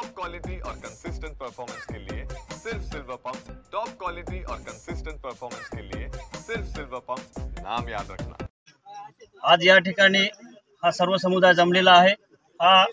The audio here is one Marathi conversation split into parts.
टॉप क्वालिटी और कंसिस्टेंट परफॉर्मेंस के लिए सिर्फ सिल्वर पंप। टॉप क्वालिटी और कंसिस्टेंट परफॉर्मेंस के लिए सिर्फ सिल्वर पंप, नाम याद रखना। आज या ठिकाणी हा सर्व समुदाय जमलेला आहे। हा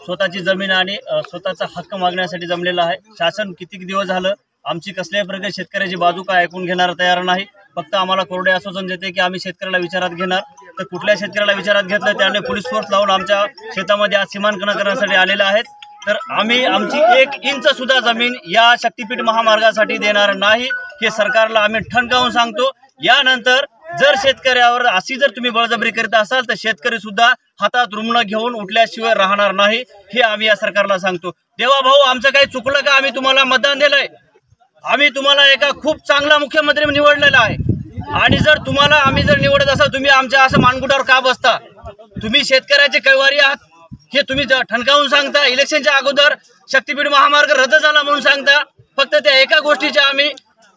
स्वतःची जमीन आणि स्वतःचा हक्क मागण्यासाठी जमलेला आहे। शासन किती दिवस झालं आमची कसल्याही प्रकारे शेतकऱ्याची बाजू काय ऐकून घेणार तयार नाही। फक्त आम्हाला कोरडे आश्वासन देते की आम्ही शेतकऱ्याला विचारात घेणार। तर कुठल्या शेतकऱ्याला विचारात घेतलं त्याने पोलीस फोर्स लावून आमच्या शेतामध्ये आज सीमांकन करण्यासाठी आलेले आहेत। तर आम्ही आमची 1 इंच सुद्धा जमीन या शक्तीपीठ महामार्गासाठी देणार नाही हे सरकारला आम्ही ठणकावून सांगतो। यानंतर जर शेतकऱ्यावर अशी जर तुम्ही बळजबरी करीत असाल तर शेतकरी सुद्धा हातात रुमणं घेऊन उठल्याशिवाय राहणार नाही हे आम्ही या सरकारला सांगतो। देवा भाऊ आमचं काही चुकलं का? आम्ही तुम्हाला मतदान दिलंय, आम्ही तुम्हाला एका खूप चांगला मुख्यमंत्री निवडलेला आहे आणि जर तुम्हाला आम्ही जर निवडत असाल तुम्ही आमच्या असं मानगुटावर का बसता? तुम्ही शेतकऱ्याचे कैवारी आहात हे तुम्ही ठणकावून सांगता। इलेक्शनच्या अगोदर शक्तीपीठ महामार्ग रद्द झाला म्हणून सांगता। फक्त त्या एका गोष्टीच्या आम्ही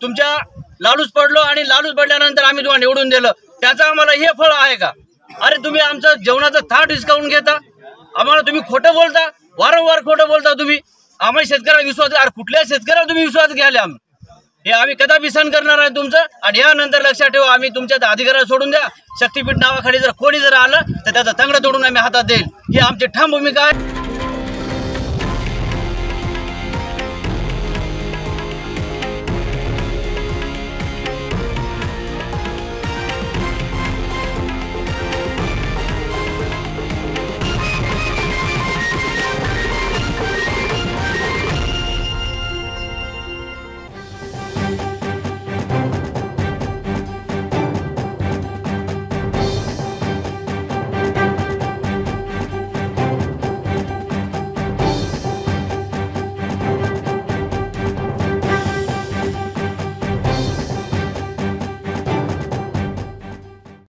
तुमच्या लालूच पडलो आणि लालूच पडल्यानंतर आम्ही तुम्हाला निवडून दिलं, त्याचं आम्हाला हे फळ आहे का? अरे तुम्ही आमचं जेवणाचं थाट हिसकावून घेता, आम्हाला तुम्ही खोटं बोलता, वारंवार खोटं बोलता तुम्ही। आम्हाला शेतकऱ्याला विश्वास, अरे कुठल्या शेतकऱ्याला तुम्ही विश्वास घ्यायला? हे आम्ही कदापि सहन करणार आहे तुमचं। आणि यानंतर लक्षात ठेवा आम्ही तुमच्या अधिकाराला सोडून द्या। शक्तीपीठ नावाखाली जर कोणी जर आलं तर त्याचा तंगडा तोडून आम्ही हातात देईल, ही आमची ठाम भूमिका आहे।